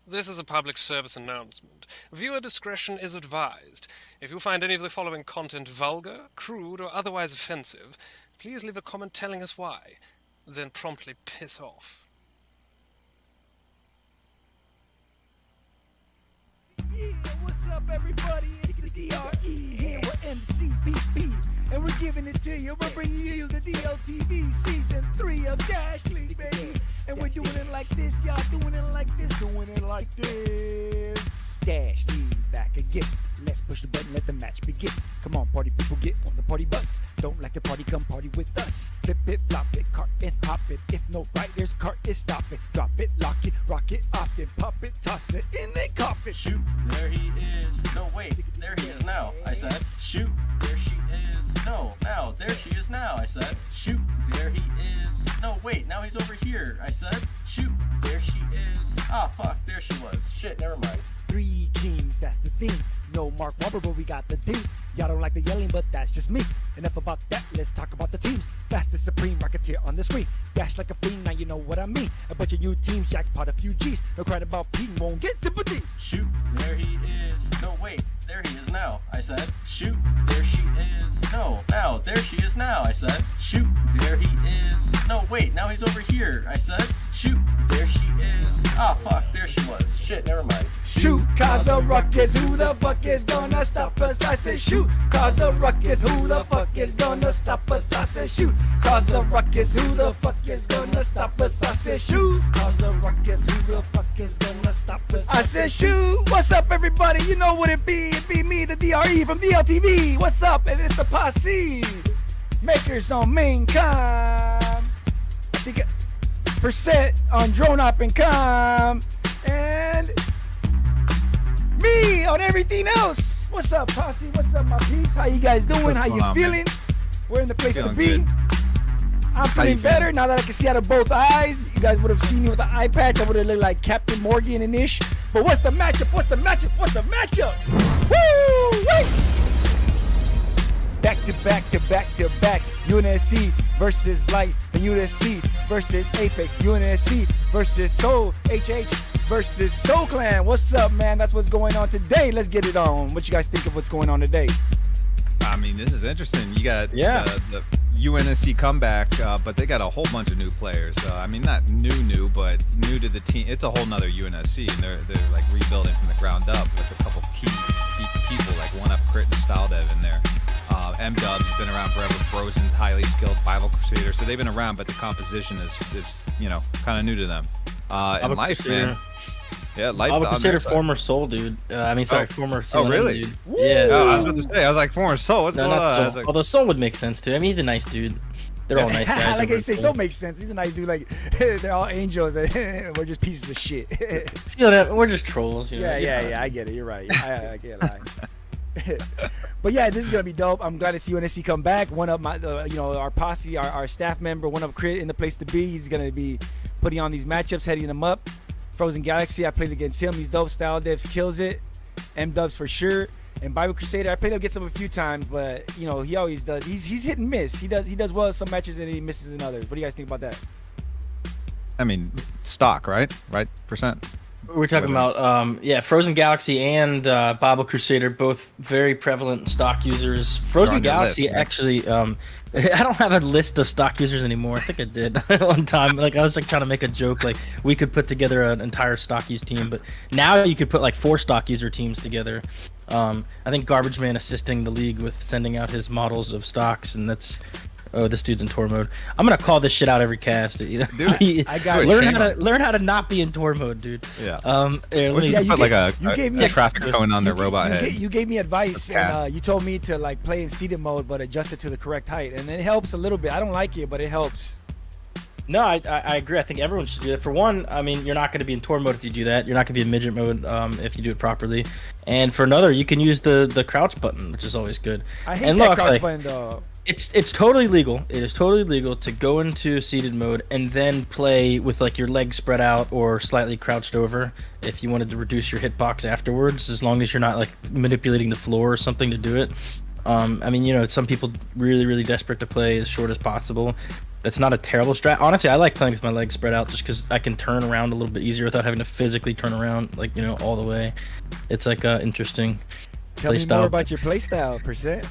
This is a public service announcement. Viewer discretion is advised. If you find any of the following content vulgar, crude, or otherwise offensive, please leave a comment telling us why. Then promptly piss off. Yeah, what's up, everybody? It's the DRE here with NCBB, and we're giving it to you. We're bringing you the Dltv season 3 of Dash League, baby. And we're doing it like this, y'all. Doing it like this, doing it like this. Dash League back again. Let's push the button, let the match begin. Come on, party people, get on the party bus. Don't like the party, come party with us. Flip it, flop it, cart and hop it. If no riders, cart it, stop it. Drop it, lock it, rock it, off it. Pop it, toss it, in they cough it. Shoot, there he is. No, wait, there he is now. I said, shoot, there she is. No, now, there she is now. I said, shoot, there he is. No, wait, now he's over here. I said, shoot, there she is. Ah, fuck, there she was. Shit, never mind. 3 kings, that's the thing. No Mark Wahlberg, but we got the thing. Y'all don't like the yelling, but that's just me. Enough about that, let's talk about the teams. Fastest supreme rocketeer on the screen. Dash like a fiend, now you know what I mean. A bunch of new teams, jackpot a few G's. No crying about Pete, won't get sympathy. Shoot, there he is. No, wait, there he is now. I said, shoot, there she is. No, now, there she is now. I said, shoot, there he is. No, wait, now he's over here. I said, shoot, there she is. Ah, fuck, there she was. Shit, never mind. Shoot, cause a ruckus, who the fuck is gonna stop us? I said shoot, cause a ruckus, who the fuck is gonna stop us? I said shoot, cause a ruckus, who the fuck is gonna stop us? I said shoot, cause a ruckus, who the fuck is gonna stop us? I said shoot, what's up everybody? You know what it be me, the DRE from Dltv. What's up? And it's the posse, makers on main com. I think percent on drone op and com. And me on everything else. What's up, posse? What's up, my peeps? How you guys doing? How you feeling? We're in the place to be. Good. I'm feeling better now that I can see out of both eyes. You guys would have seen me with an eye patch. I would have looked like Captain Morgan and ish. But what's the matchup? What's the matchup? What's the matchup? Woo! Wait! Back to back to back to back. UNSC versus Light and UNSC versus Apex. UNSC versus Soul. HH versus Soul Clan. What's up, man? That's what's going on today. Let's get it on. What you guys think of what's going on today? I mean, this is interesting. You got the UNSC comeback, but they got a whole bunch of new players. I mean, not new, but new to the team. It's a whole nother UNSC, and they're like rebuilding from the ground up with a couple key people like 1UP Crit and Style Dev in there. M-Dubs has been around forever. Frozen, highly skilled Bible Crusader. So they've been around, but the composition is kind of new to them. And Life, man. Yeah, Life. Bible Crusader, former Soul dude. Former CLM really? dude. Yeah. I was about to say. I was like, former Soul. What's going on? Soul. Although Soul would make sense too. I mean, he's a nice dude. They're all nice guys. Like they say, Soul makes sense. He's a nice dude. Like they're all angels. We're just pieces of shit. See, we're just trolls. You know? Yeah. I get it. You're right. I can't lie. But yeah, this is gonna be dope. I'm glad to see UNSC come back. One of my, our posse, our staff member, 1UP Crit in the place to be. He's gonna be putting on these matchups, heading them up. Frozen Galaxy, I played against him. He's dope. Style Devs kills it. M-Dubs for sure. And Bible Crusader, I played against him a few times, but he always does. He's hit and miss. He does well in some matches and he misses in others. What do you guys think about that? I mean, stock, right? Right percent. We're talking about Frozen Galaxy and Bible Crusader, both very prevalent stock users. Frozen Galaxy list, actually, I don't have a list of stock users anymore. I think I did one time. Like I was like trying to make a joke, like we could put together an entire stock use team, but now you could put like 4 stock user teams together. I think Garbage Man assisting the league with sending out his models of stocks, and that's. Oh, this dude's in tour mode. I'm gonna call this shit out every cast. You know? Dude, I got learn how to not be in tour mode, dude. Yeah. You put like a traffic cone on their robot head. You gave me advice, and you told me to like play in seated mode, but adjust it to the correct height, and it helps a little bit. I don't like it, but it helps. No, I agree. I think everyone should do it. For one, I mean, you're not going to be in tour mode if you do that. You're not going to be in midget mode if you do it properly. And for another, you can use the crouch button, which is always good. I hate that crouch button though. It's totally legal. It is totally legal to go into seated mode and then play with like your legs spread out or slightly crouched over if you wanted to reduce your hitbox afterwards, as long as you're not like manipulating the floor or something to do it. I mean, some people really desperate to play as short as possible. That's not a terrible strat. Honestly, I like playing with my legs spread out just because I can turn around a little bit easier without having to physically turn around, like, you know, all the way. It's like interesting. Tell me more about your playstyle, percent.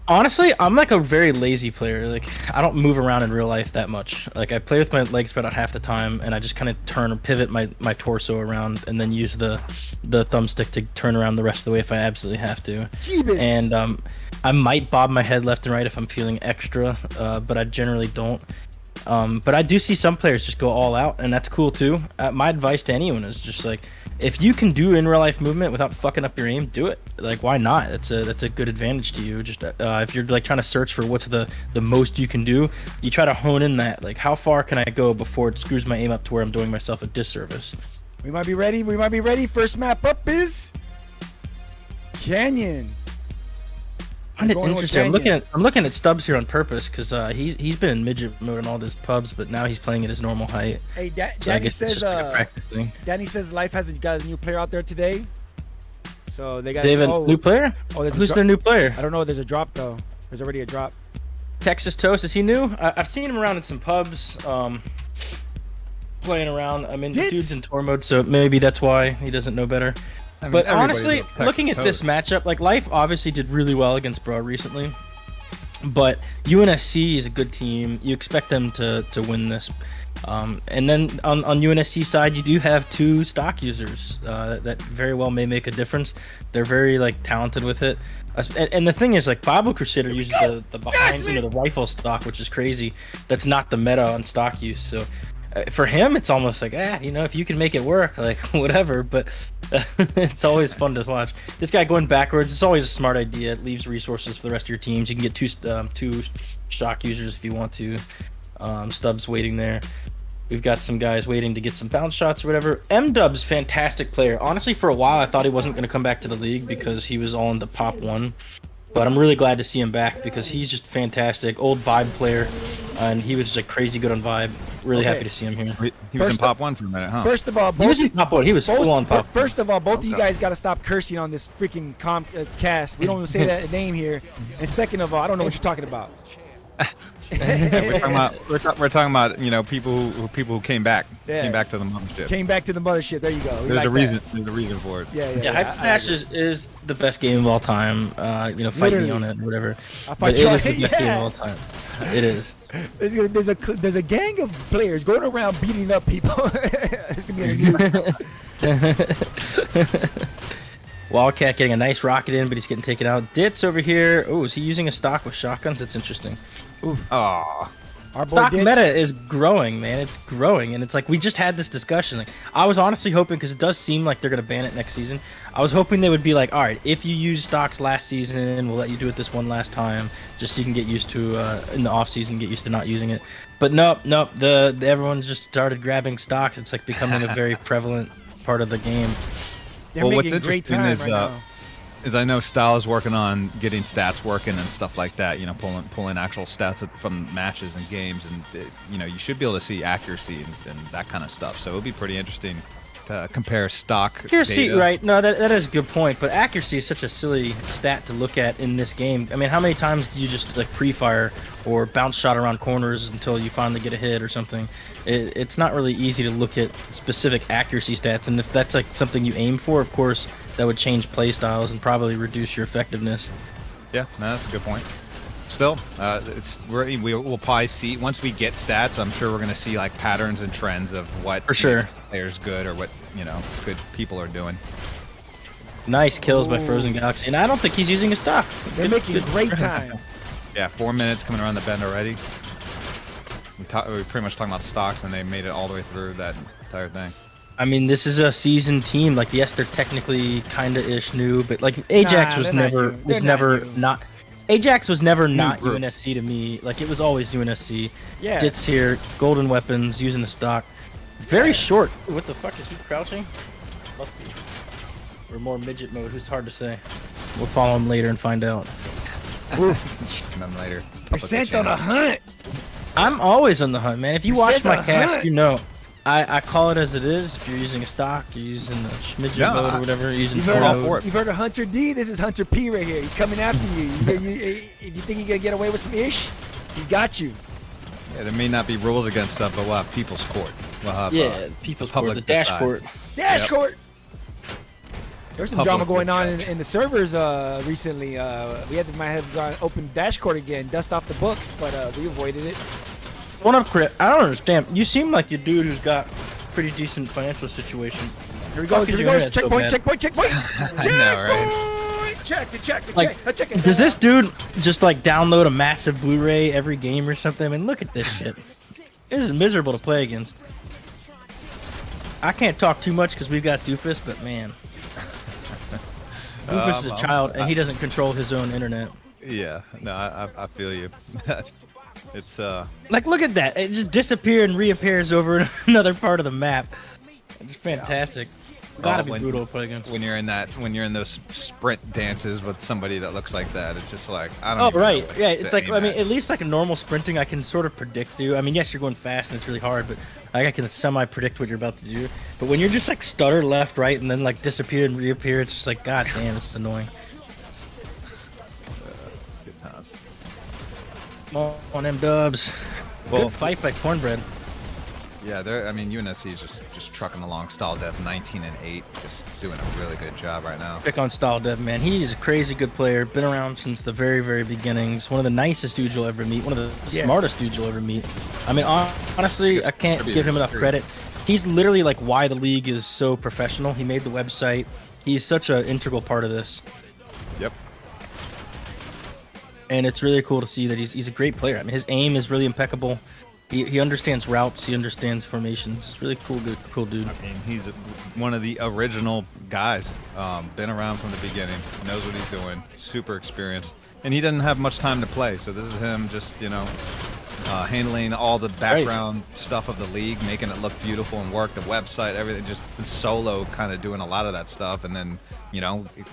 Honestly, I'm like a very lazy player. Like, I don't move around in real life that much. Like, I play with my legs spread out half the time, and I just kind of turn or pivot my torso around, and then use the thumbstick to turn around the rest of the way if I absolutely have to. Jeebus. And I might bob my head left and right if I'm feeling extra, but I generally don't. But I do see some players just go all out, and that's cool too. My advice to anyone is just like, if you can do in real life movement without fucking up your aim, do it. Like, why not? That's a good advantage to you. Just if you're like trying to search for what's the most you can do, you try to hone in that. Like, how far can I go before it screws my aim up to where I'm doing myself a disservice? We might be ready. We might be ready. First map up is Canyon. I find it interesting. I'm looking at Stubbs here on purpose because he's been in midget mode in all these pubs, but now he's playing at his normal height. Hey, So I Danny guess it's says just like a practice thing. Danny says Life has got a new player out there today. So they got They have a new player? Who's their new player? I don't know. There's a drop though. There's already a drop. Texas Toast, is he new? I've seen him around in some pubs, playing around. I mean, the dude's in tour mode, so maybe that's why he doesn't know better. I mean, But everybody honestly, loves Texas looking at this Toast. matchup, like, Life obviously did really well against Bro recently, but UNSC is a good team. You expect them to win this. And then on UNSC side, you do have two stock users that very well may make a difference. They're very like talented with it. And the thing is, like, Bible Crusader uses the behind, you know, the rifle stock, which is crazy. That's not the meta on stock use. So for him, it's almost like, you know, if you can make it work, like, whatever. But it's always fun to watch. This guy going backwards, it's always a smart idea. It leaves resources for the rest of your teams. You can get two stock users if you want to. Stubbs waiting there. We've got some guys waiting to get some bounce shots or whatever. M-Dub's fantastic player. Honestly, for a while, I thought he wasn't going to come back to the league because he was all into Pop 1. But I'm really glad to see him back because he's just fantastic. Old Vibe player, and he was just like crazy good on Vibe. Really happy to see him here. He was in Pop 1 for a minute, huh? First of all, He was in Pop 1. He was full on Pop 1. First of all, both of you guys got to stop cursing on this freaking cast. We don't even say that name here. And second of all, I don't know what you're talking about. we're talking about, you know, people who came back to the mothership. Came back to the mothership. There you go. There's a reason for it. Yeah. Hyper Smash is the best game of all time. You know, fight me on it, whatever. But it is the best game of all time. It is. There's a gang of players going around beating up people. It's gonna be in the news. Wildcat getting a nice rocket in, but he's getting taken out. Ditz over here. Oh, is he using a stock with shotguns? That's interesting. Aww. Stock meta is growing, man. It's growing, and it's like we just had this discussion. Like, I was honestly hoping, because it does seem like they're gonna ban it next season. I was hoping they would be like, all right, if you used stocks last season, we'll let you do it this one last time, just so you can get used to in the off season, get used to not using it. But nope. Everyone just started grabbing stocks. It's like becoming a very prevalent part of the game. They're making a great time right now. Is I know Style is working on getting stats working and stuff like that. You know, pulling actual stats from matches and games, and you know, you should be able to see accuracy and that kind of stuff. So it'll be pretty interesting to compare stock accuracy, data. right? No, that is a good point. But accuracy is such a silly stat to look at in this game. I mean, how many times do you just like pre-fire or bounce shot around corners until you finally get a hit or something? It's not really easy to look at specific accuracy stats, and if that's like something you aim for, of course, that would change play styles and probably reduce your effectiveness. Yeah, no, that's a good point. Still, we'll probably see once we get stats. I'm sure we're gonna see like patterns and trends of what for sure players good or what, you know, good people are doing. Nice kills by Frozen Galaxy, and I don't think he's using his stock. They're making great time. Yeah, 4 minutes coming around the bend already. We're pretty much talking about stocks, and they made it all the way through that entire thing. I mean, this is a seasoned team. Like, yes, they're technically kinda-ish new, but like Ajax was never not. Ajax was never not UNSC to me. Like, it was always UNSC. Yeah. Ditz here, golden weapons, using the stock. Very short. Ooh, what the fuck is he crouching? Must be. Or more midget mode. Who's hard to say. We'll follow him later and find out. And then later. Percent's on a hunt. I'm always on the hunt, man. If you watch my cast, you know. I call it as it is. If you're using a stock, you're using the Schmidget mode or whatever. You've heard of Hunter D? This is Hunter P right here. He's coming after you. If you think you're going to get away with some ish, he got you. Yeah, there may not be rules against stuff, but we'll have people's court. We'll have people's public court, the dash decide. court. Dash Yep. court. There's some Public drama going on judge. in the servers recently. Might have gone open dash court again, dust off the books, but we avoided it. One up, Crit. I don't understand. You seem like a dude who's got pretty decent financial situation. Here we go. Here we go. Checkpoint. Checkpoint. I know, right? Check it. Check it. Like, check it. Does this dude just like download a massive Blu-ray every game or something? I mean, look at this shit. This is miserable to play against. I can't talk too much because we've got Doofus, but man. Doofus is a child, and he doesn't control his own internet. Yeah, no, I feel you. It's Like, look at that. It just disappears and reappears over another part of the map. It's fantastic. Gotta be brutal to play against. when you're in those sprint dances with somebody that looks like that. It's just like I don't. Oh even right, know what yeah. to It's like aim I mean, at. at least like a normal sprinting, I can sort of predict. I mean, yes, you're going fast and it's really hard, but like, I can semi-predict what you're about to do. But when you're just like stutter left, right, and then like disappear and reappear, it's just like, god damn, this is annoying. Good times. On them dubs. Well, Good fight by Cornbread. Yeah, I mean, UNSC is just trucking along. Style Death 19-8, just doing a really good job right now. Pick on Style Dev, man. He's a crazy good player. Been around since the very, very beginnings. One of the nicest dudes you'll ever meet. One of the smartest dudes you'll ever meet. I mean, honestly, I can't give him enough credit. He's literally like why the league is so professional. He made the website. He's such an integral part of this. Yep. And it's really cool to see that he's a great player. I mean, his aim is really impeccable. He understands routes. He understands formations. It's really cool dude. I mean, he's one of the original guys. Been around from the beginning. Knows what he's doing. Super experienced. And he doesn't have much time to play. So this is him just, handling all the background stuff of the league, making it look beautiful and work, the website, everything. Just solo kind of doing a lot of that stuff. And then,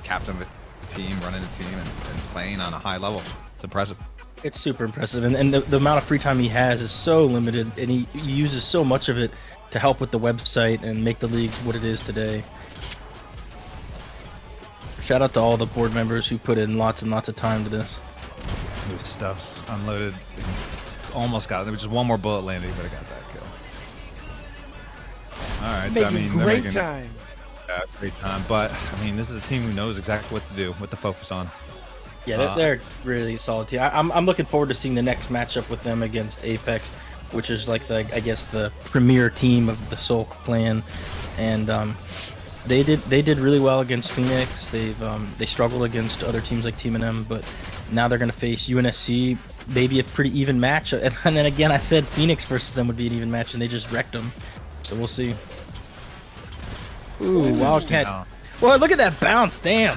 captain of the team, running the team, and playing on a high level. It's impressive. It's super impressive, and the amount of free time he has is so limited, and he uses so much of it to help with the website and make the league what it is today. Shout out to all the board members who put in lots and lots of time to this. Ooh, stuff's unloaded. Almost got it. There was just one more bullet landing, but I got that kill. All right, so I mean, they're great making time. Great time. But I mean, this is a team who knows exactly what to do, what to focus on. Yeah, they're really solid team. I'm looking forward to seeing the next matchup with them against Apex, which is like the premier team of the Soul Clan, and they did really well against Phoenix. They struggled against other teams like Team NM, but now they're gonna face UNSC, maybe a pretty even match. And then again, I said Phoenix versus them would be an even match, and they just wrecked them. So we'll see. Ooh, Wildcat. Well, look at that bounce, damn.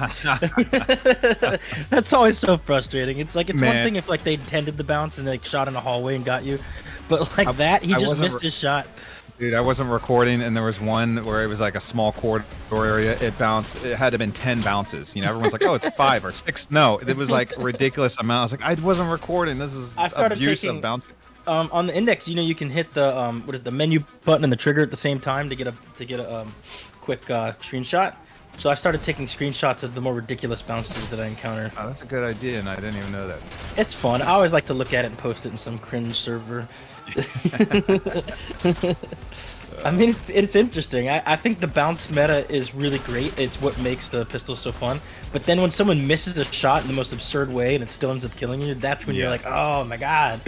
That's always so frustrating. It's one thing if like they intended the bounce and they shot in a hallway and got you, but like he just missed his shot. Dude, I wasn't recording, and there was one where it was like a small corridor area. It bounced. It had to have been 10 bounces. Everyone's like, oh, it's 5 or 6. No, it was like ridiculous amount. I was like, I wasn't recording. This is abuse of bouncing. On the index, you can hit the the menu button and the trigger at the same time to get a quick screenshot. So I started taking screenshots of the more ridiculous bounces that I encounter. Oh, that's a good idea, and I didn't even know that. It's fun. I always like to look at it and post it in some cringe server. I mean, it's interesting. I think the bounce meta is really great. It's what makes the pistol so fun. But then when someone misses a shot in the most absurd way and it still ends up killing you, that's when you're like, oh my god.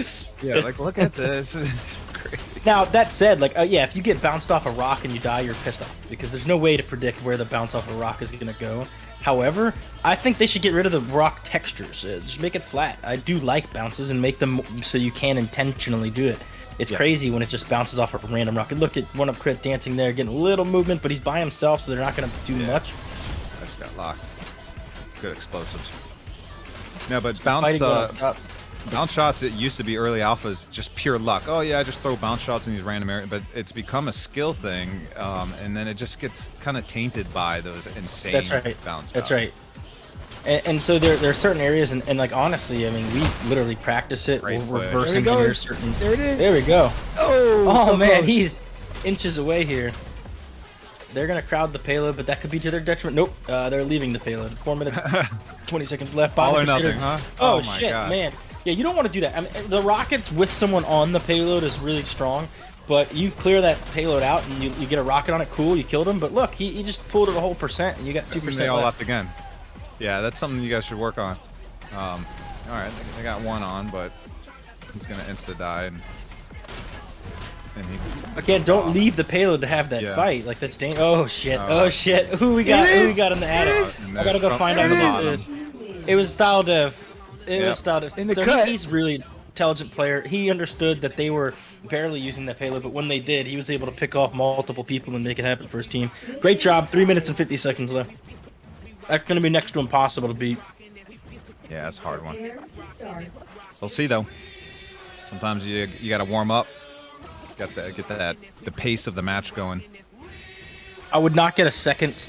Yeah, like look at this. It's crazy. Now that said, if you get bounced off a rock and you die, you're pissed off because there's no way to predict where the bounce off a rock is gonna go. However, I think they should get rid of the rock textures. Just make it flat. I do like bounces and make them so you can intentionally do it. It's crazy when it just bounces off a random rock. And look at one up Crit dancing there, getting a little movement, but he's by himself, so they're not going to do much. I just got locked. Good explosives. No, but bounce shots, it used to be early alphas, just pure luck. Oh yeah, I just throw bounce shots in these random areas, but it's become a skill thing, and then it just gets kind of tainted by those insane bounce shots. That's right. And so there are certain areas, and like honestly, I mean, we literally practice it. We'll reverse engineer certain. There it is. There we go. Oh so man, close. he's inches away here. They're gonna crowd the payload, but that could be to their detriment. Nope, they're leaving the payload. 4 minutes, 20 seconds left. All or nothing, huh? Oh my shit, God. man. Yeah, you don't want to do that. I mean, the rockets with someone on the payload is really strong, but you clear that payload out and you get a rocket on it, cool, you killed him, but look, he just pulled it a whole percent and you got 2% They all left. left again. Yeah, that's something you guys should work on. All right, they got one on, but he's gonna insta-die. And he... Again, don't leave the payload to have that fight. Like, that's dangerous. Oh, shit. Oh, shit. Who we got? Who we got in the attic? I gotta go find out who this is. It was Dltv. It was Dltv. In the so cut. He's really intelligent player. He understood that they were barely using that payload, but when they did, he was able to pick off multiple people and make it happen for his team. Great job. 3 minutes and 50 seconds left. That's going to be next to impossible to beat. Yeah, that's a hard one. We'll see, though. Sometimes you got to warm up. Get the pace of the match going. I would not get a second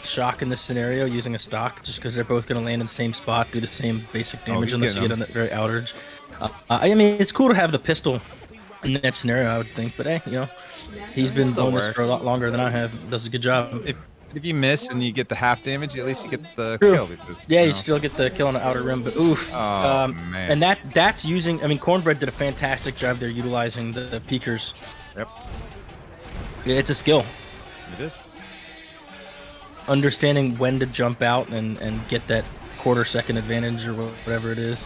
shock in this scenario using a stock, just because they're both going to land in the same spot, do the same basic damage, unless you get on that very outage. I mean, it's cool to have the pistol in that scenario, I would think, but hey, you know, he's been doing this for a lot longer than I have. Does a good job. If you miss and you get the half damage, at least you get the kill. Because, yeah, you still get the kill on the outer rim, but oof. Oh, man. And that's using, I mean, Cornbread did a fantastic job there utilizing the peekers. Yep. Yeah, it's a skill. It is. Understanding when to jump out and get that quarter-second advantage or whatever it is.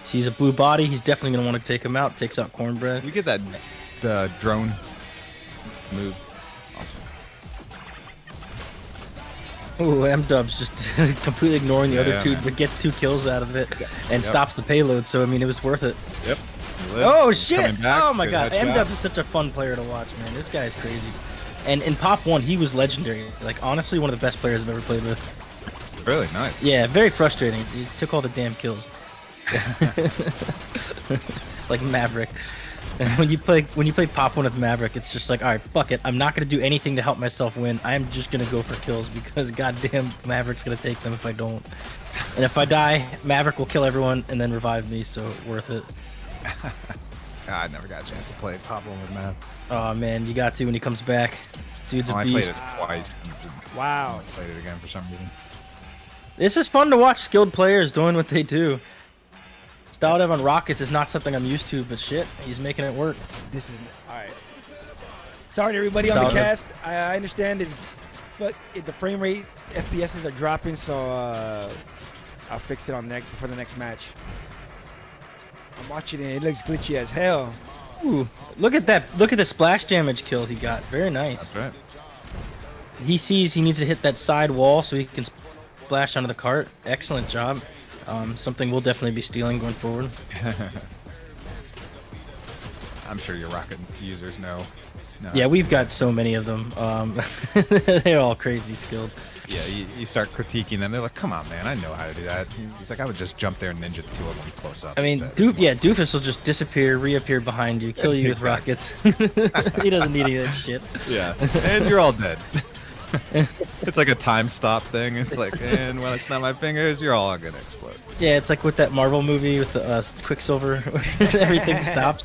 Sees a blue body, he's definitely going to want to take him out. Takes out Cornbread. We get that drone moved. Awesome. Ooh, M-Dub's just completely ignoring the other two, man. but gets 2 kills out of it and stops the payload, so I mean, it was worth it. Yep. Oh, shit! Back, Oh my god, headshot. M-Dub is such a fun player to watch, man. This guy is crazy. And in Pop 1, he was legendary. Like, honestly, one of the best players I've ever played with. Really nice. Yeah, very frustrating. He took all the damn kills. Like Maverick. When you play Pop 1 with Maverick, it's just like, all right, fuck it. I'm not gonna do anything to help myself win. I am just gonna go for kills because goddamn Maverick's gonna take them if I don't. And if I die, Maverick will kill everyone and then revive me. So worth it. I never got a chance to play Pop 1 with Mav. Oh man, you got to when he comes back. Dude's a I beast. played it twice. Wow. I played it again for some reason. This is fun to watch skilled players doing what they do. Dltv on rockets is not something I'm used to, but shit, he's making it work. This is all right. Sorry to everybody on the Dltv. cast. I understand the frame rate FPSs are dropping, so I'll fix it for the next match. I'm watching it. It looks glitchy as hell. Ooh, look at that! Look at the splash damage kill he got. Very nice. That's right. He sees he needs to hit that side wall so he can splash onto the cart. Excellent job. Something we'll definitely be stealing going forward. I'm sure your rocket users know. Yeah, we've got so many of them. They're all crazy skilled. Yeah, you start critiquing them. They're like, "Come on, man! I know how to do that." He's like, "I would just jump there and ninja 2 of them close up." I mean, instead." Doofus will just disappear, reappear behind you, kill you with rockets. He doesn't need any of that shit. Yeah, and you're all dead. It's like a time stop thing. It's like, and when I snap my fingers, you're all gonna explode. Yeah, it's like with that Marvel movie with the Quicksilver, where everything stops.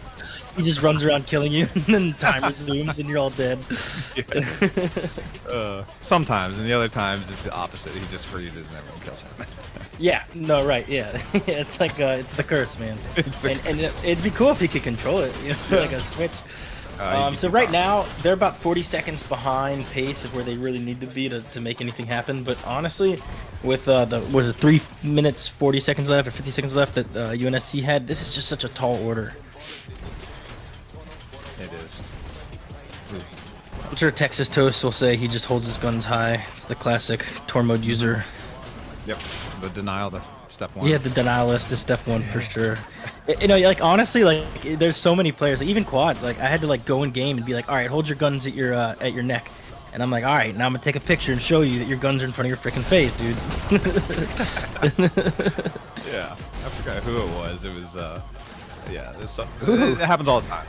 He just runs around killing you, and then time resumes, and you're all dead. Sometimes, and the other times it's the opposite. He just freezes and everyone kills him. Yeah, no, right, yeah. It's like, it's the curse, man. And it'd be cool if he could control it, you know, like a switch. So right now, they're about 40 seconds behind pace of where they really need to be to make anything happen. But honestly, with was it 3 minutes 40 seconds left or 50 seconds left that UNSC had, this is just such a tall order. It is. I'm sure Texas Toast will say he just holds his guns high. It's the classic tour mode user. Yep. The denial, the step 1. Yeah, the denial list is step 1 for sure. You know, like honestly, like there's so many players, like, even quad. Like I had to like go in game and be like, all right, hold your guns at your neck, and I'm like, all right, now I'm gonna take a picture and show you that your guns are in front of your freaking face, dude. Yeah, I forgot who it was. It was yeah, it happens all the time.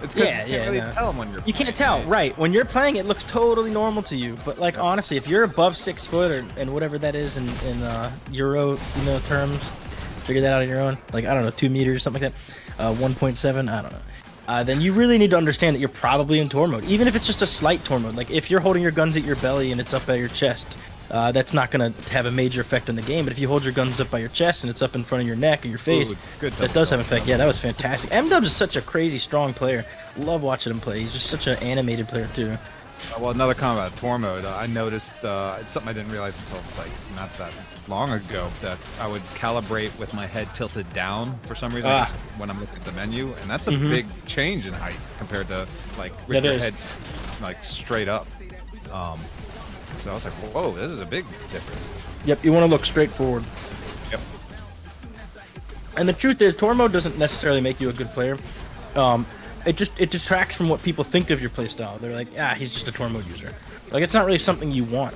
It's because you can't really tell them when you're. You can't tell, right? When you're playing, it looks totally normal to you. But like honestly, if you're above 6 foot and whatever that is in Euro terms, figure that out on your own. Like I don't know, 2 meters, something like that, 1.7, I don't know. Then you really need to understand that you're probably in tour mode, even if it's just a slight tour mode. Like if you're holding your guns at your belly and it's up at your chest, that's not going to have a major effect on the game. But if you hold your guns up by your chest and it's up in front of your neck or your face, that does have an effect. Yeah, that was fantastic. M-Dubs is such a crazy strong player. Love watching him play. He's just such an animated player too. Well, another comment about tour mode. I noticed it's something I didn't realize until like not that long ago, that I would calibrate with my head tilted down for some reason when I'm looking at the menu, and that's a big change in height compared to like with your head like straight up. So I was like, whoa, this is a big difference. Yep, you want to look straight forward. Yep. And the truth is, tour mode doesn't necessarily make you a good player. It detracts from what people think of your playstyle. They're like, he's just a tour mode user. Like, it's not really something you want.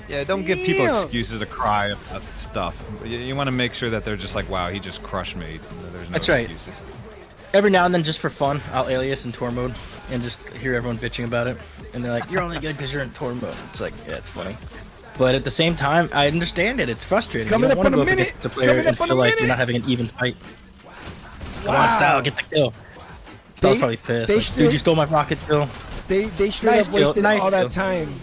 Yeah, don't give people excuses to cry about stuff. You want to make sure that they're just like, wow, he just crushed me. There's no excuses. Right. Every now and then, just for fun, I'll alias in tour mode and just hear everyone bitching about it. And they're like, you're only good because you're in tour mode. It's like, yeah, it's funny. But at the same time, I understand it. It's frustrating. You don't want to go up against a player and feel like you're not having an even fight. Come on, Style, get the kill. Style's probably pissed. Like, dude, you stole my rocket kill. They straight up wasted all that time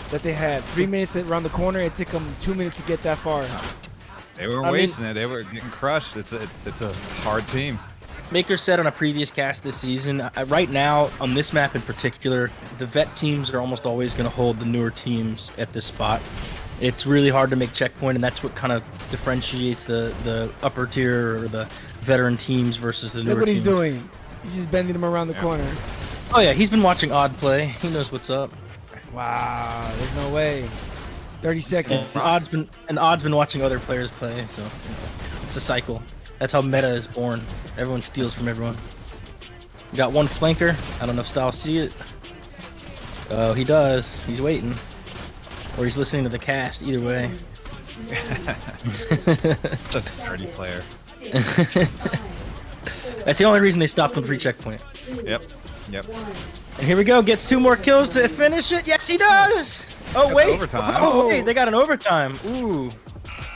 that they had. 3 minutes around the corner. It took them 2 minutes to get that far. They were wasting it. They were getting crushed. It's a hard team. Maker said on a previous cast this season, right now, on this map in particular, the vet teams are almost always going to hold the newer teams at this spot. It's really hard to make checkpoint, and that's what kind of differentiates the upper tier or the veteran teams versus the newer teams. Look what he's doing. He's just bending them around the corner. Oh, yeah, he's been watching Odd play. He knows what's up. Wow, there's no way. 30 seconds. And Odd's been watching other players play, so it's a cycle. That's how meta is born. Everyone steals from everyone. We got one flanker. I don't know if Style see it. Oh, he does. He's waiting. Or he's listening to the cast. Either way. It's a dirty player. That's the only reason they stopped him pre-checkpoint. Yep. And here we go. Gets 2 more kills to finish it. Yes, he does. Oh, wait. Overtime. Oh, wait. They got an overtime. Ooh.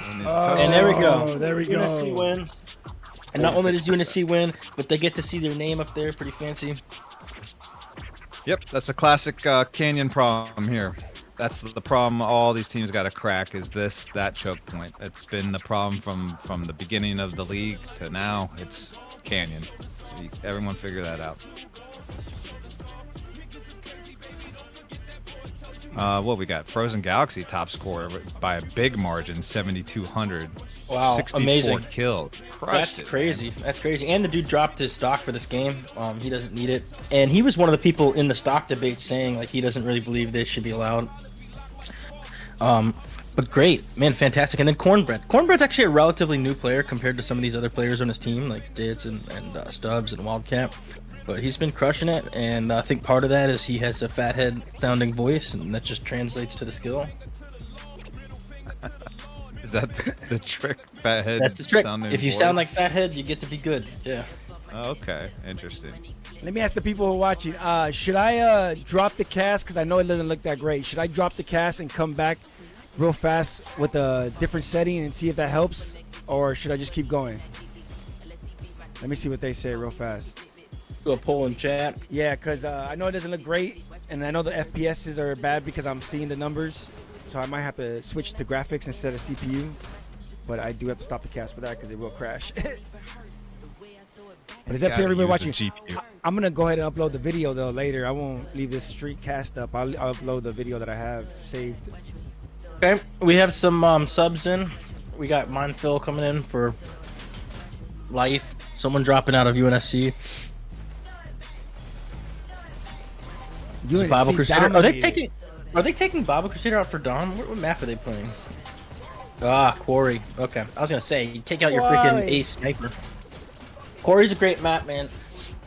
And there we go. There we go. Unsc wins. And not only does Unsc win, but they get to see their name up there. Pretty fancy. Yep, that's a classic Canyon problem here. That's the problem all these teams got to crack, is that choke point. It's been the problem from the beginning of the league to now. It's Canyon. So everyone figure that out. What we got? Frozen Galaxy top scorer by a big margin, 7,200. Wow, 64 amazing. Kills. That's crazy. Man. That's crazy. And the dude dropped his stock for this game. He doesn't need it. And he was one of the people in the stock debate saying like he doesn't really believe this should be allowed. But great, man, fantastic. And then Cornbread. Cornbread's actually a relatively new player compared to some of these other players on his team, like Dids and Stubbs and Wildcat. But he's been crushing it, and I think part of that is he has a fathead sounding voice, and that just translates to the skill. Is that the trick? Fathead. That's the trick. If you voice? Sound like fathead, you get to be good. Yeah. Oh, okay, interesting. Let me ask the people who are watching. Should I drop the cast, because I know it doesn't look that great. Should I drop the cast and come back real fast with a different setting and see if that helps, or should I just keep going? Let me see what they say real fast. Do a poll in chat. Yeah, because I know it doesn't look great, and I know the FPSs are bad because I'm seeing the numbers, so I might have to switch to graphics instead of CPU, but I do have to stop the cast for that because it will crash. But it's up to everybody watching. I'm going to go ahead and upload the video, though, later. I won't leave this street cast up. I'll upload the video that I have saved. Okay, we have some subs in. We got Mindfill coming in for life. Someone dropping out of UNSC. Bible Crusader. Are they taking Bible Crusader out for Dom? What map are they playing? Quarry. Okay, I was gonna say, you take out your freaking ace sniper. Quarry's a great map, man.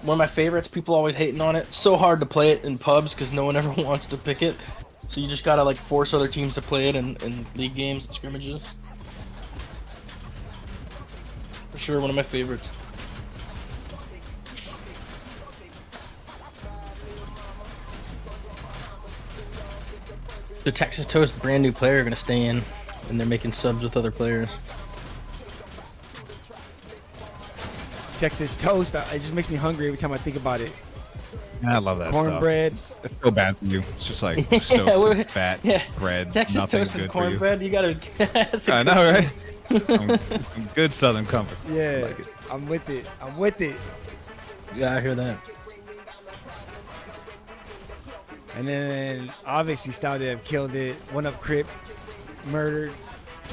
One of my favorites. People always hating on it. It's so hard to play it in pubs because no one ever wants to pick it. So you just gotta like force other teams to play it in league games and scrimmages. For sure, one of my favorites. The Texas Toast brand new player are gonna stay in, and they're making subs with other players. Texas Toast, it just makes me hungry every time I think about it. I love that cornbread. stuff. It's so bad for you. It's just like soaked in fat bread. Texas Nothing toasted good cornbread. You gotta. I know, right? some good Southern comfort. Yeah, Like it. I'm with it. I'm with it. Yeah, I hear that. And then obviously Style killed it. One Up Crip, murdered.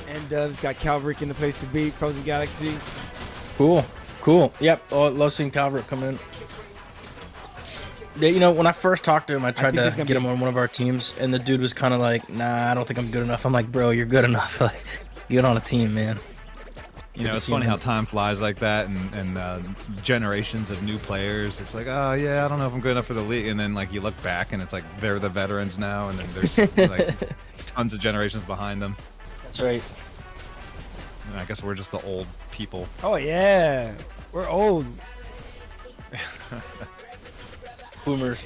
And Dubs got Calverick in the place to beat. Frozen Galaxy. Cool. Yep. Oh, love seeing Calvert come in. Yeah, you know, when I first talked to him, I tried to get him on one of our teams, and the dude was kind of like, "Nah, I don't think I'm good enough." I'm like, "Bro, you're good enough. Like, get on a team, man." You know, it's funny how time flies like that, and generations of new players. It's like, oh yeah, I don't know if I'm good enough for the league, and then like you look back, and it's like they're the veterans now, and then there's like tons of generations behind them. That's right. And I guess we're just the old people. Oh yeah, we're old. Boomers.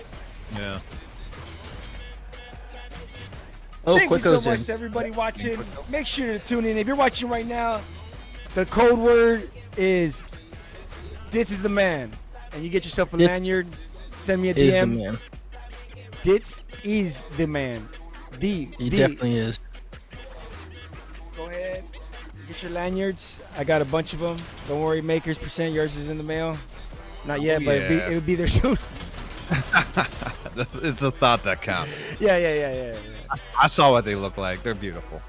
Yeah. Oh, Thank you so Quicko's much in. to everybody watching. Make sure to tune in. If you're watching right now, the code word is "Ditz is the man," and you get yourself a Ditz lanyard. Send me a Is the DM. man. Ditz is the man. He definitely is. Go ahead, get your lanyards. I got a bunch of them. Don't worry, makers. % yours is in the mail. Not yet, but it would be there soon. It's the thought that counts. Yeah. I saw what they look like. They're beautiful.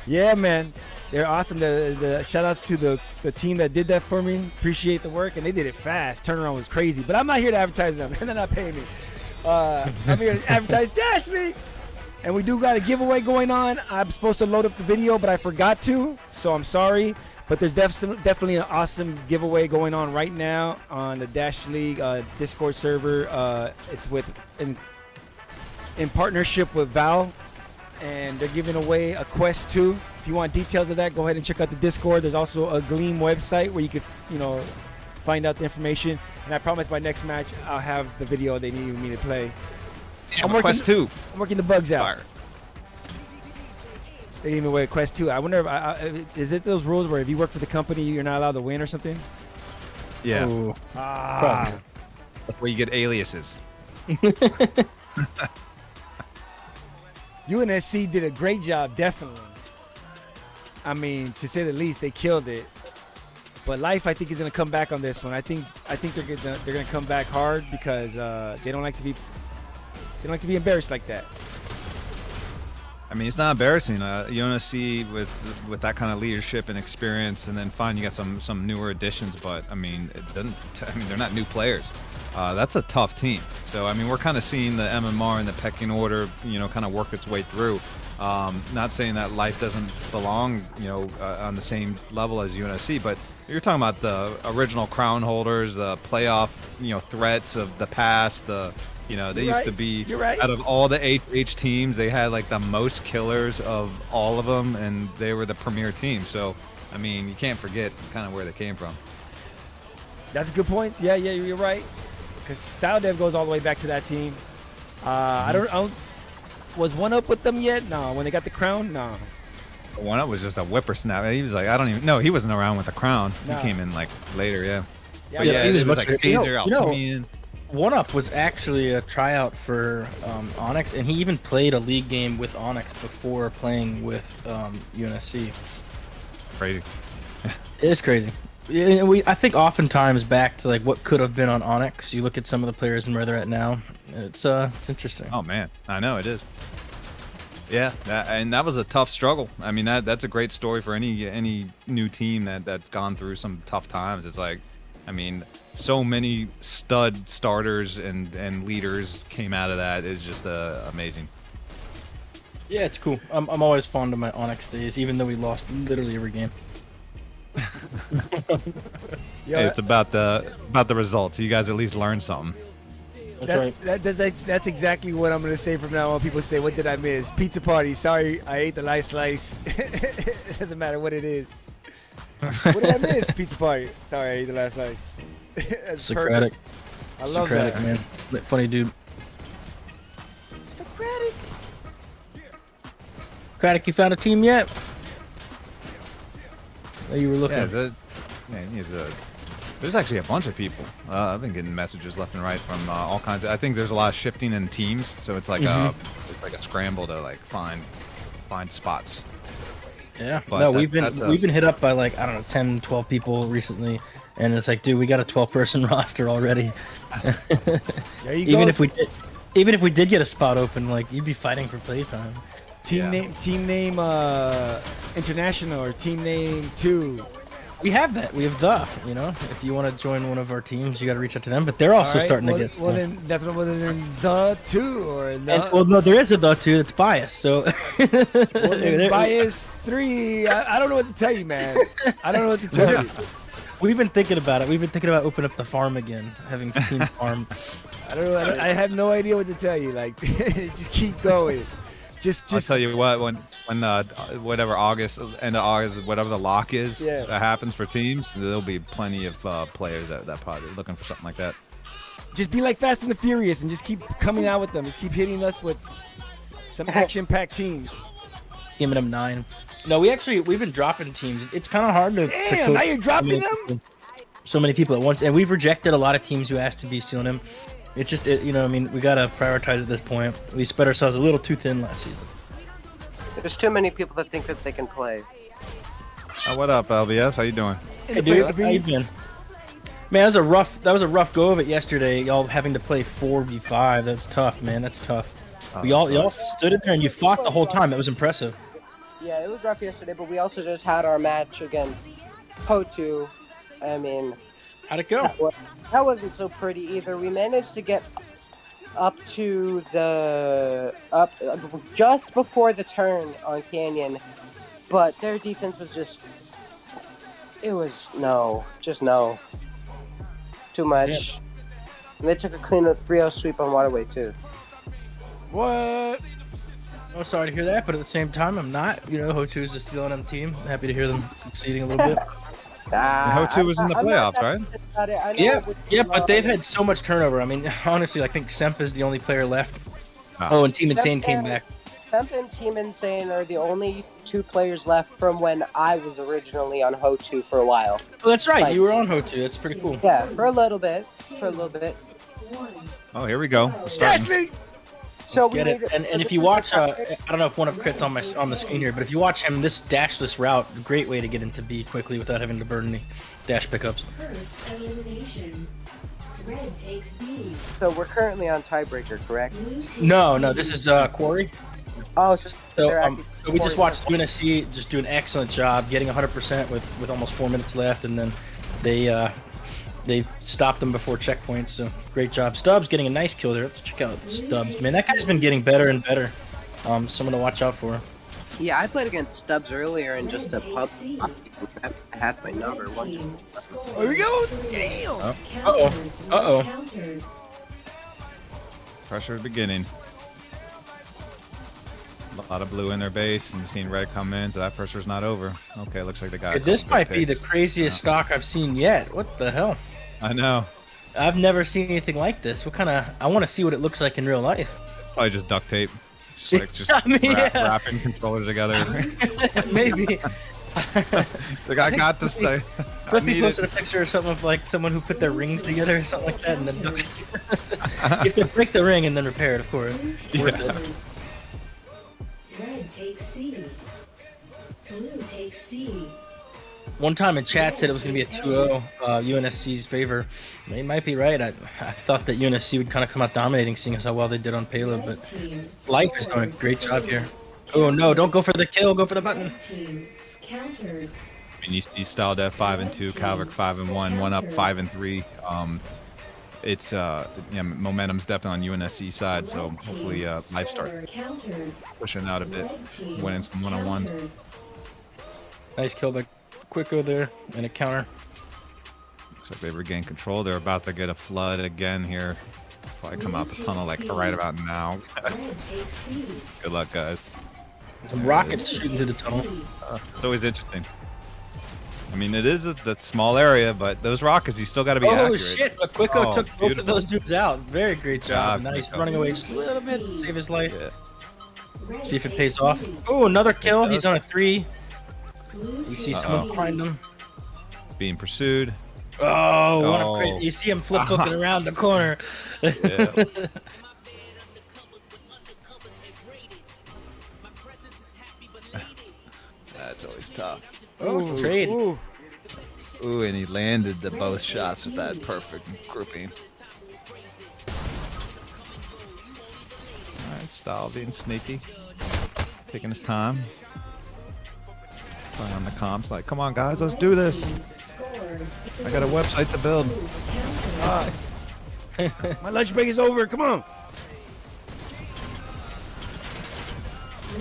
Yeah, man. They're awesome. The shout outs to the team that did that for me. Appreciate the work, and they did it fast. Turnaround was crazy. But I'm not here to advertise them, and they're not paying me. I'm here to advertise Dash League. And we do got a giveaway going on. I'm supposed to load up the video, but I forgot to, so I'm sorry. But there's definitely an awesome giveaway going on right now on the Dash League Discord server. It's in partnership with Val, and they're giving away a Quest 2. If you want details of that, go ahead and check out the Discord. There's also a Gleam website where you could, find out the information. And I promise by next match, I'll have the video they need me to play. Yeah, Quest 2. I'm working the bugs out. Fire. They gave me away a Quest 2. I wonder if is it those rules where if you work for the company, you're not allowed to win or something? Yeah. Ooh. Ah. That's where you get aliases. UNSC did a great job, definitely. I mean, to say the least, they killed it. But Life, I think, is going to come back on this one. I think they're going to come back hard because they don't like to be embarrassed like that. I mean, it's not embarrassing. UNSC with that kind of leadership and experience, and then fine, you got some newer additions, but I mean, they're not new players. That's a tough team. So I mean, we're kind of seeing the MMR and the pecking order, kind of work its way through. Not saying that Life doesn't belong, on the same level as UNSC, but you're talking about the original crown holders, the playoff, threats of the past, they used to be, out of all the HH teams, they had like the most killers of all of them, and they were the premier team. So, I mean, you can't forget kind of where they came from. That's a good point. Yeah, you're right. Because Style Dev goes all the way back to that team. I don't. Was One Up with them yet? No. When they got the crown? No. One Up was just a whippersnapper. He was like, I don't even know. He wasn't around with the crown. No. He came in like later, yeah. But yeah, he was much like Phaser, Altinian. One Up was actually a tryout for Onyx, and he even played a league game with Onyx before playing with UNSC. Crazy. It is crazy. I think oftentimes back to like what could have been on Onyx. You look at some of the players and where they're at now. It's interesting. Oh man, I know it is. Yeah, and that was a tough struggle. I mean, that's a great story for any new team that's gone through some tough times. It's like, I mean, so many stud starters and leaders came out of that. It's just amazing. Yeah, it's cool. I'm always fond of my Onyx days, even though we lost literally every game. Hey, it's about the results. You guys at least learned something. That's right. That's exactly what I'm gonna say from now on. People say, "What did I miss?" Pizza party. Sorry, I ate the last slice. It doesn't matter what it is. What did I miss? Pizza party. Sorry, I ate the last slice. Socratic. I love Socratic, that, man. Funny dude. Socratic. Socratic, you found a team yet? Oh, you were looking. Yeah, man, he's There's actually a bunch of people. I've been getting messages left and right from all kinds of. I think there's a lot of shifting in teams, so it's like a scramble to like find spots. Yeah. But No, we've been hit up by like, I don't know, 10, 12 people recently, and it's like, dude, we got a 12-person roster already. There you Even go. if we did get a spot open, like, you'd be fighting for playtime. Team name international or team name 2. We have that. We have if you want to join one of our teams, you got to reach out to them. But they're also starting to get. Well, then that's what then the 2 or the. Well, no, there is a the 2 that's biased. So. Well, then bias 3. I don't know what to tell you, man. I don't know what to tell you. We've been thinking about it. We've been thinking about opening up the farm again, having team farm. I don't know. I have no idea what to tell you. Like, just keep going. Just. I'll tell you what, when whatever end of August, whatever the lock is that happens for teams, there'll be plenty of players that probably looking for something like that. Just be like Fast and the Furious and just keep coming out with them. Just keep hitting us with some action-packed teams. Giving them 9. No, we've been dropping teams. It's kind of hard to. Damn, now you're dropping them? So many people at once, and we've rejected a lot of teams who asked to be stealing them. It's just, we got to prioritize at this point. We spread ourselves a little too thin last season. There's too many people that think that they can play. What up, LBS? How you doing? Hey, dude, how you been? Man, that was a rough go of it yesterday. Y'all having to play 4v5. That's tough, man. That's tough. Y'all stood in there and you fought the whole time. It was impressive. Yeah, it was rough yesterday, but we also just had our match against HO2. I mean, how'd it go? That wasn't so pretty either. We managed to get up to just before the turn on Canyon, but their defense was just no. Too much. Yeah. And they took a clean 3-0 sweep on Waterway too. What? Oh, sorry to hear that, but at the same time, I'm not. HO2 is a Steel NM team. Happy to hear them succeeding a little bit. HO2 was in the playoffs, right? Yeah, but they've had so much turnover. I mean, honestly, I think Semp is the only player left. Oh, and Team Insane came back. Semp and Team Insane are the only 2 players left from when I was originally on HO2 for a while. Oh, that's right. You were on HO2. That's pretty cool. Yeah, for a little bit. Oh, here we go. Dashley! So get it. And if you watch, I don't know if one of Crit's on the screen here, but if you watch him, this dashless route, great way to get into B quickly without having to burn any dash pickups. First elimination. Red takes B. So we're currently on tiebreaker, correct? No, this is Quarry. Oh, so we just watched UNSC just do an excellent job getting 100% with almost 4 minutes left, and then they stopped them before checkpoints, so great job. Stubbs getting a nice kill there. Let's check out Stubbs. Man, that guy's been getting better and better. Someone to watch out for. Yeah, I played against Stubbs earlier in just a pub. I had my number. Here we go. Damn. Uh-oh. Pressure beginning. A lot of blue in their base, and you've seen red come in, so that pressure's not over. Okay, looks like they got. This might be the craziest stock I've seen yet. What the hell? I know. I've never seen anything like this. What kind of? I want to see what it looks like in real life. Probably just duct tape. Just wrapping controllers together. Maybe. Like, I got this thing. Flippy posted a picture or something of like someone who put their rings together or something like that, and then you have to break the ring and then repair it, of course. Worth it. Red takes C. Blue takes C. One time in chat said it was going to be a 2-0 UNSC's favor. They might be right. I thought that UNSC would kind of come out dominating, seeing as how well they did on payload, but Life is doing a great job here. Oh no, don't go for the kill, go for the button. Countered. I mean, you styled at 5 and 2, Calvert 5 and 1, one up 5 and 3. It's momentum's definitely on UNSC side, so hopefully Life starts pushing out a bit, winning some one-on-ones. Nice kill by Quicko there and a counter. Looks like they regained control. They're about to get a flood again here. Probably come out the tunnel like right about now. Good luck, guys. Some rockets shooting through the tunnel. It's always interesting. I mean, it is a small area, but those rockets, you still got to be accurate. Oh shit! But Quicko took both of those dudes out. Very great job. Nice running away just a little bit, save his life. Yeah. See if it pays off. Oh, another kill. He's on a 3. You see someone behind him. Being pursued. Oh, what a Oh. great! You see him flip booking around the corner. Yeah. That's always tough. Oh, trade. Ooh. Ooh, and he landed the both shots with that perfect grouping. All right, Stahl being sneaky, taking his time. Playing on the comms, like, come on, guys, let's do this. I got a website to build. My lunch break is over. Come on.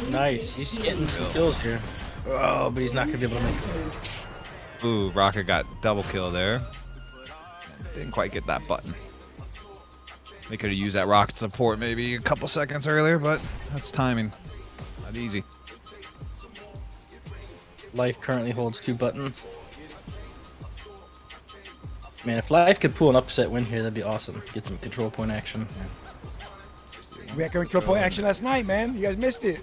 Nice. He's getting some kills here. Oh, but he's not gonna be able to make it. Ooh, Rocket got double kill there. Didn't quite get that button. They could have used that Rocket support maybe a couple seconds earlier, but that's timing. Not easy. Life currently holds 2 buttons. Man, if Life could pull an upset win here, that'd be awesome. Get some control point action. We had control point action last night, man. You guys missed it.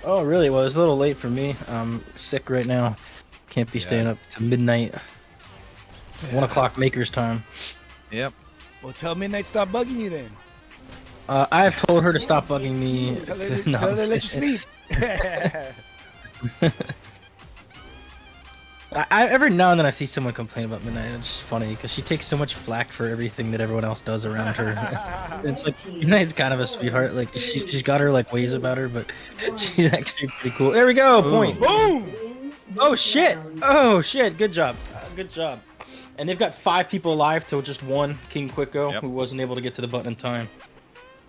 Oh, really? Well, it's a little late for me. I'm sick right now. Can't be staying up to midnight. 1 o'clock Maker's time. Yep. Well, tell Midnight stop bugging you then. I have told her to stop bugging me. Tell her, No, tell her to I'm let you kidding. sleep. I every now and then I see someone complain about Midnight. It's just funny because she takes so much flack for everything that everyone else does around her. It's like Midnight's kind of a sweetheart. Like she's got her like ways about her, but she's actually pretty cool. There we go. Point. Boom! Oh shit! Oh shit! Good job. Good job. And they've got 5 people alive to just 1 King Quicko Yep. who wasn't able to get to the button in time.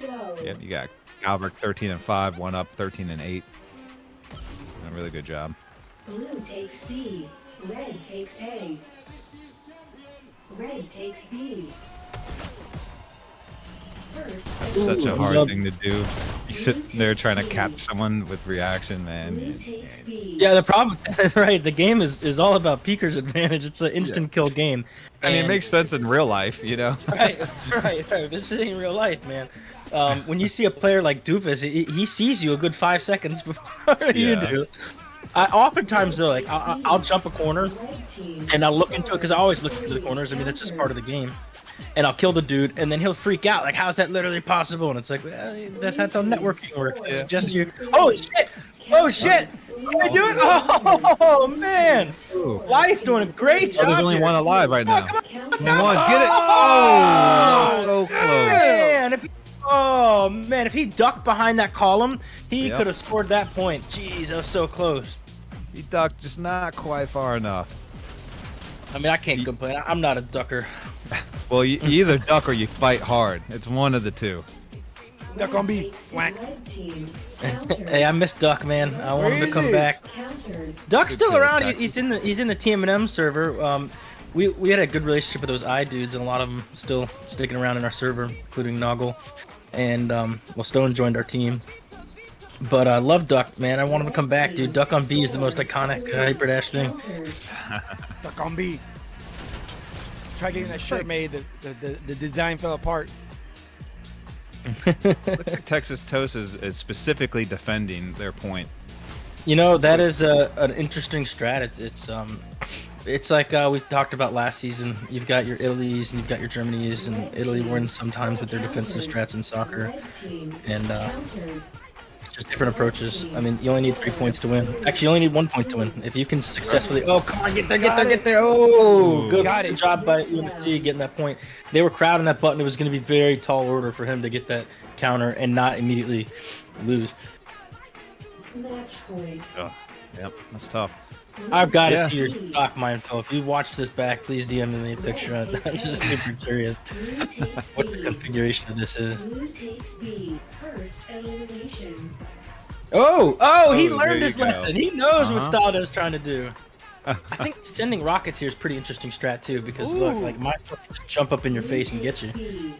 Yep, you got Albert 13 and 5, 1 up 13 and 8. A really good job. Blue takes C. Red takes A. Red takes B. First, That's such a Ooh, hard love- thing to do. You sit there trying to catch someone with reaction, man. blue You- takes B. Yeah, the problem is right. The game is all about Peeker's advantage. It's an instant kill game. I mean, it And- makes sense in real life, you know? right. This ain't real life, man. When you see a player like Doofus, he sees you a good 5 seconds before you Yeah. do. Oftentimes though, like I'll jump a corner Red team. and I'll look into it because I always look into the corners. I mean, that's just part of the game. And I'll kill the dude, and then he'll freak out. Like, how's that literally possible? And it's like, well, that's how networking works. It's just you. Holy shit! Oh shit! Can I do it? Oh man! Ooh. Life doing a great job. Oh, there's only here. one alive right now. Counter. Only one. Get it! Oh! So close. Man, if he ducked behind that column, he Yep. could have scored that point. Jeez, that was so close. He ducked just not quite far enough. I mean, I can't complain. I'm not a ducker. Well, you either duck or you fight hard. It's one of the two. Duck on B. Takes Whack. red team. Counter. Hey, I miss Duck, man. I want him to come Crazy. back. Countered. Duck's still kills, around. Duck. He's in the TMNM server. We had a good relationship with those dudes, and a lot of them still sticking around in our server, including Noggle. And well, Stone joined our team. But I love Duck, man. I want him to come back, dude. Duck on B is the most iconic Hyper Dash thing. Countered. Duck on B. Try getting that shirt made. The design fell apart. Looks like Texas Toast is specifically defending their point. You know, that is an interesting strat. It's like we talked about last season. You've got your Italys and you've got your Germanys, and Italy wins sometimes with their defensive strats in soccer. Red team. And Countered. just different approaches. I mean, you only need 3 points to win. Actually, you only need 1 point to win. If you can successfully, oh come on, get there. Oh, good Got it. job by UNSC getting that point. They were crowding that button. It was going to be very tall order for him to get that counter and not immediately lose. Match point. Oh, yep, that's tough. I've got to Yeah. see your stock mine, Phil. If you watch this back, please DM me a picture. I'm just super curious Blue takes what the B. configuration of this is. Blue takes B. First elimination. Oh, he Oh, learned there his you go. lesson. He knows what Uh-huh. Staldo's trying to do. I think sending rockets here is pretty interesting strat too, because look, like my jump up in your face and get you. B.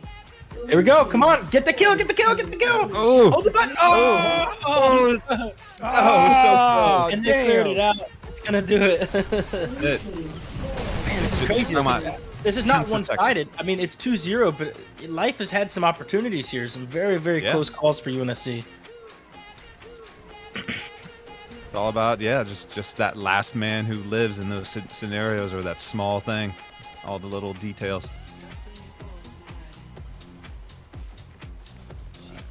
Here we go. Come on, get the kill. Oh, Hold the button. Oh, Oh, and they cleared it damn. out. It's gonna do it. Blue It- team. Man, this is Should- crazy. come on. This is not 10 seconds. one-sided. I mean, it's 2-0, but Life has had some opportunities here. Some very, very Yeah. close calls for UNSC. It's all about just that last man who lives in those scenarios or that small thing. all the little details.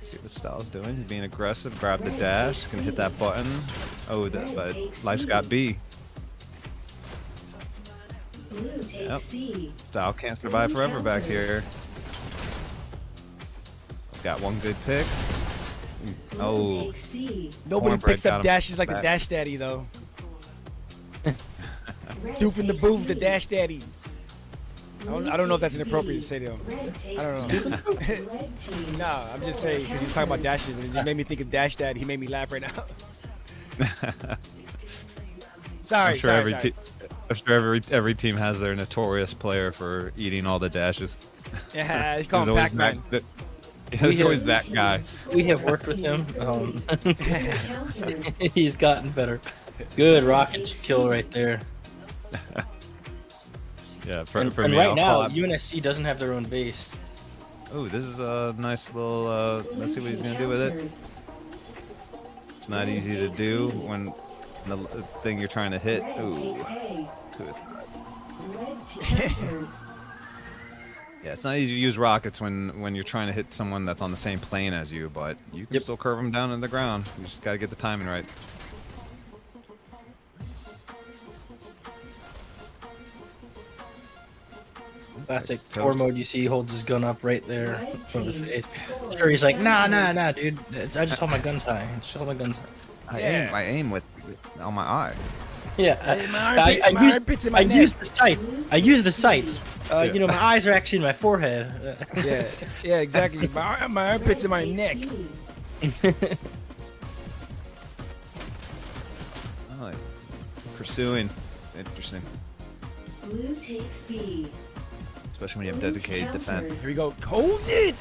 See what Styles doing. He's being aggressive. Grab the dash. Can hit that button. Oh, but life's got B. Yep. Style can't survive forever back here. Got one good pick. Oh. Nobody picks up dashes like the Dash Daddy, though. Doofing the booth, the Dash Daddy. I don't know if that's inappropriate to say to him. I don't know. Nah, I'm just saying because he's talking about dashes and it just made me think of Dash Daddy. He made me laugh right now. I'm sure every team has their notorious player for eating all the dashes. Yeah, he's called Pac-Man. There's always that guy. We have worked with him. He's gotten better. Good rocket kill right there. Yeah, for and me, right now, UNSC doesn't have their own base. Oh, this is a nice little. Let's see what he's gonna do with it. It's not easy to do when the thing you're trying to hit. Ooh. Yeah, it's not easy to use rockets when you're trying to hit someone that's on the same plane as you, but you can still curve them down in the ground. You just gotta get the timing right. Classic tour mode. You see, he holds his gun up right there in front of his face. Sure, he's like, nah. Dude. I just hold my guns high. Just hold my guns high. I aim with on my eye. Yeah, I use the sight. I use the sights. You know, my eyes are actually in my forehead. Yeah, exactly. My armpits in my neck. Oh, pursuing. Interesting. Blue takes B. Especially when you have dedicated defense. Here we go. Hold it!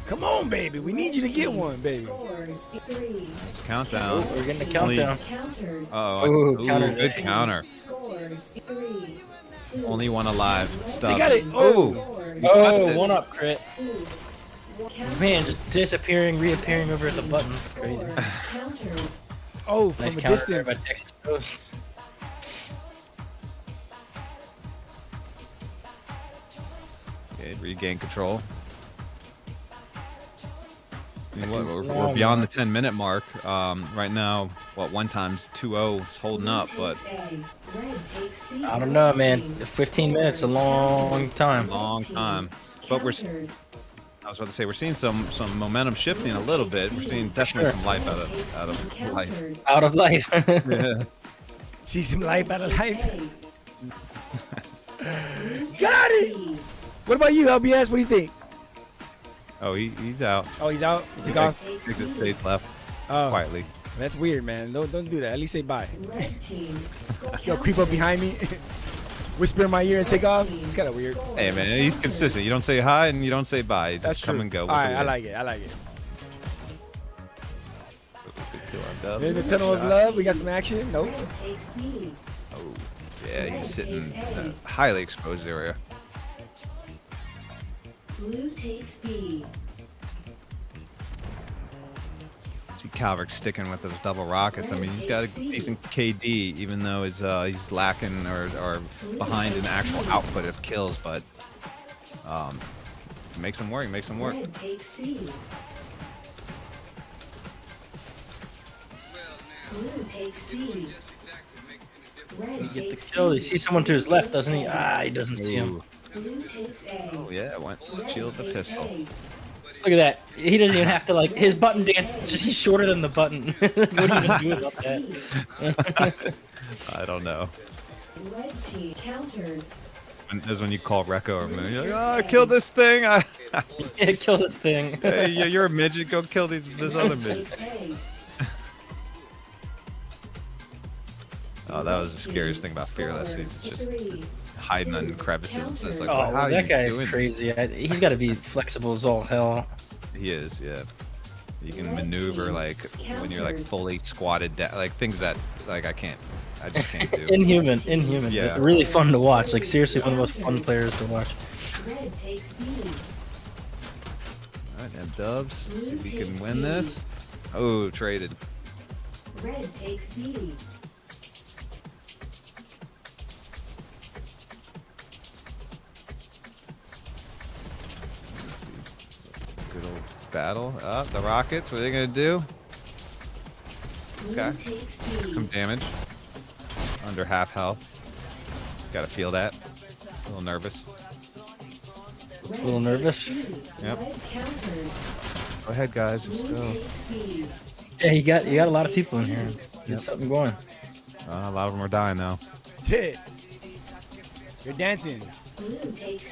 Come on, baby. We need you to get one, baby. It's a countdown. We're getting a countdown. Ooh, good counter. Only one alive. Stuff. They got it. Oh, one up crit. Man, just disappearing, reappearing over at the button. Crazy. Oh, from Nice a counter there distance. by Texas Toast. Okay, regain control. I mean, we're beyond the 10-minute mark. Right now, one times 2-0 is holding up, but I don't know, man. 15 minutes, a long time. Long time. But I was about to say, we're seeing some momentum shifting a little bit. We're seeing definitely some life out of life. Out of life. Yeah. See some life out of life. Got it! What about you, LBS? What do you think? Oh, he's out. Oh, he's out? He took off? Exit stage left. Oh, Quietly. that's weird, man. Don't do that. At least say bye. Yo, creep up behind me. Whisper in my ear and take off. It's kind of weird. Hey, man, he's consistent. You don't say hi and you don't say bye. You just That's come true. and go. All right, I like it. In the tunnel of love, we got some action. Nope. Oh, yeah, he's sitting in a highly exposed area. Blue takes B. See Calvert sticking with those double rockets. I mean, he's got a decent KD, even though he's lacking or behind in actual output of kills, but makes him work. Red takes C. Blue takes C. Red Get the takes kill. C. You see someone to his left, doesn't he? Ah, he doesn't see him. Blue takes A. Oh yeah, went shield the pistol. Look at that. He doesn't even have to, like, his button dance, he's shorter than the button. What do you even do about that? I don't know. Red team countered. That's when you call Recco or me. You're like, oh, I killed this thing. Yeah, kill this thing. Hey, you're a midget. Go kill this other midget. Takes A. Oh, that was the scariest thing about Fearless. He's just hiding in crevices. It's like, Oh, how are that you guy is doing crazy. He's got to be flexible as all hell. this? He is, yeah. You can maneuver like when you're like fully squatted down, like things that like I just can't do. Inhuman. Yeah. But really fun to watch. Like, seriously, one of the most fun players to watch. Red takes B. All right, now Dubs. See if we can win this. Oh, traded. Red takes B. battle. The Rockets, what are they gonna do? Okay. Some damage. Under half health. Gotta feel that. A little nervous. Looks a little nervous. Yep. Go ahead, guys. Just go. Yeah, you got a lot of people in here. Get something going. A lot of them are dying though. Shit. You're dancing.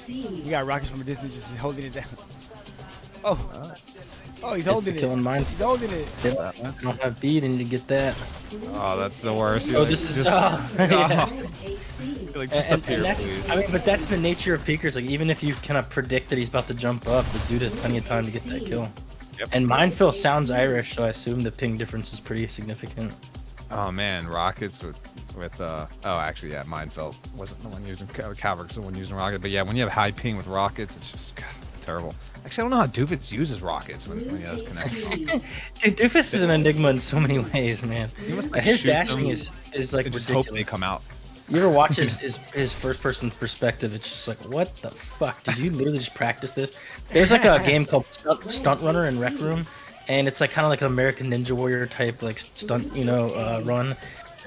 You got Rockets from a distance just holding it down. Oh. Oh, he's holding it. Killing mine. He's holding it. They don't have beat and you get that. Oh, that's the worst. Oh, this is yeah. Like, just up here, that's, please. I mean, but that's the nature of peekers. Like, even if you kind of predict that he's about to jump up, the dude has plenty of time to get that kill. Yep. And Mindfill sounds Irish, so I assume the ping difference is pretty significant. Oh man, Rockets with oh actually yeah, Mindfell wasn't the one using Cavalry's the one using Rocket, but yeah, when you have high ping with Rockets, it's just God, terrible. Actually, I don't know how Doofus uses Rockets when he has connection. Dude, Doofus is an enigma in so many ways, man. His dashing is like just ridiculous. hope they come out. You ever watch his first person perspective? It's just like, what the fuck? Did you literally just practice this? There's like a game called Stunt Runner in Rec Room, and it's like kind of like an American Ninja Warrior type like stunt, run.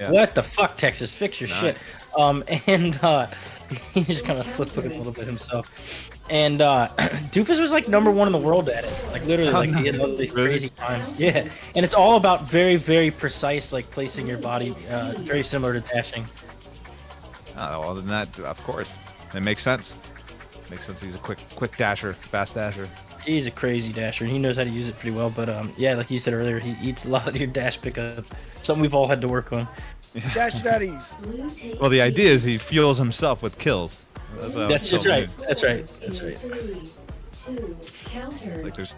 Yeah. What the fuck, Texas? Fix your shit. And he just kind of flipped it a little bit himself. And Doofus was like #1 in the world at it. Like literally, like he had all these crazy times. Yeah, and it's all about very, very precise, like placing your body, very similar to dashing. Oh, well, then that, of course, it makes sense. Makes sense. He's a quick dasher, fast dasher. He's a crazy dasher, and he knows how to use it pretty well. But yeah, like you said earlier, he eats a lot of your dash pickup. Something we've all had to work on. Dash daddy. Well, the idea is he fuels himself with kills. That's right. That's right. Like there's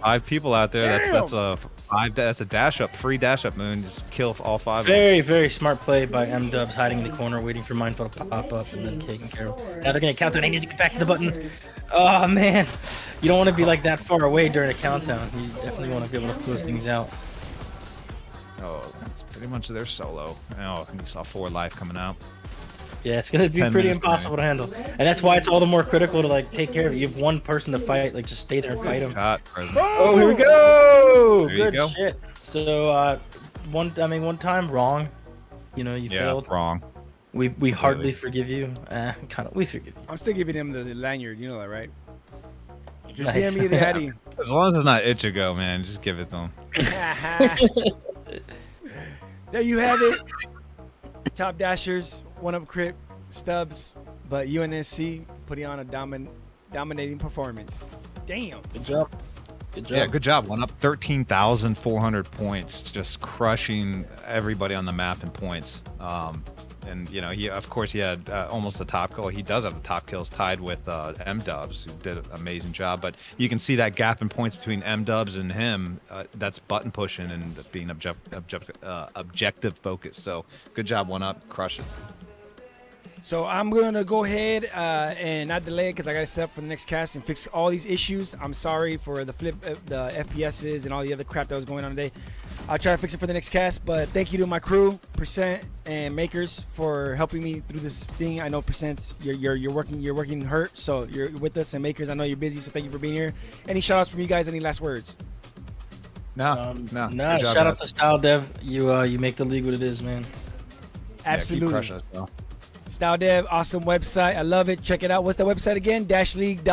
5 people out there. That's a dash up, free dash up moon. Just kill all 5 of them. Very, very smart play by M-Dubs, hiding in the corner, waiting for Mindful to pop up, and then taking care of. Now they're gonna count down. He needs to get back to the button. Oh man, you don't want to be like that far away during a countdown. You definitely want to be able to close things out. Oh, that's pretty much their solo. Oh, and you saw 4 life coming out. Yeah, it's gonna be pretty impossible to handle, and that's why it's all the more critical to like take care of it. You have one person to fight, like just stay there and fight him. Oh, here we go! Good shit. So, one time wrong. You know, you failed. Wrong. We hardly forgive you. We forgive you. I'm still giving him the lanyard. You know that, right? Just Nice. DM me the Addy. As long as it's not Ichigo, man, just give it to him. There you have it. Top dashers, 1-up crit, Stubbs, but UNSC putting on a dominating performance. Damn. Good job. Good job. Yeah, good job. Went up 13,400 points, just crushing everybody on the map in points. And you know, he had almost the top kill. He does have the top kills tied with M-Dubs, who did an amazing job. But you can see that gap in points between M-Dubs and him. That's button pushing and being objective focused. So good job, 1-up, crush it. So I'm gonna go ahead and not delay it because I gotta set up for the next cast and fix all these issues. I'm sorry for the the FPSs and all the other crap that was going on today. I'll try to fix it for the next cast, but thank you to my crew, Percent and Makers, for helping me through this thing. I know Percent, you're working hurt, so you're with us, and Makers, I know you're busy, so thank you for being here. Any shout outs from you guys? Any last words? No. Shout out to Style Dev. You make the league what it is, man. Absolutely. Yeah, keep crushing us, though. Style Dev, awesome website. I love it. Check it out. What's the website again? League.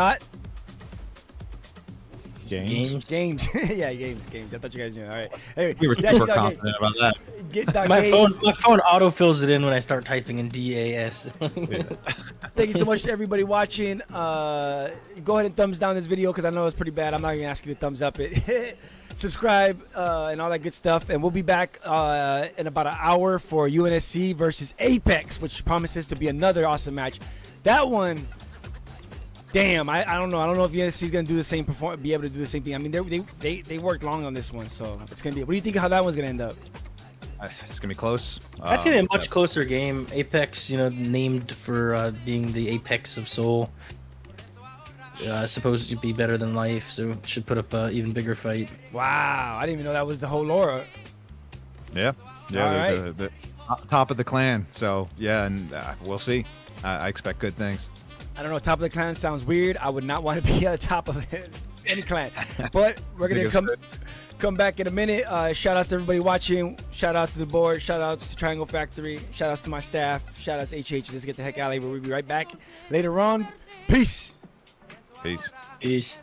Games. Yeah, games. I thought you guys knew. All right. Anyway, we were super confident about that. My phone auto fills it in when I start typing in DAS. Thank you so much to everybody watching. Go ahead and thumbs down this video because I know it's pretty bad. I'm not even asking you to thumbs up it. Subscribe and all that good stuff. And we'll be back in about an hour for UNSC versus Apex, which promises to be another awesome match. That one. Damn, I don't know. I don't know if UNSC is gonna do the same be able to do the same thing. I mean, they worked long on this one, so it's gonna be. What do you think of how that one's gonna end up? It's gonna be close. That's gonna be a much closer game. Apex, named for being the apex of Seoul. Supposed to be better than life, so it should put up an even bigger fight. Wow, I didn't even know that was the whole lore. Yeah, the top of the clan. So yeah, and we'll see. I expect good things. I don't know. Top of the clan sounds weird. I would not want to be at the top of it. any clan. But we're gonna come back in a minute. Shout outs to everybody watching. Shout outs to the board. Shout outs to Triangle Factory. Shout outs to my staff. Shout outs to HH. Let's get the heck out of here. We'll be right back later on. Peace. Peace. Peace.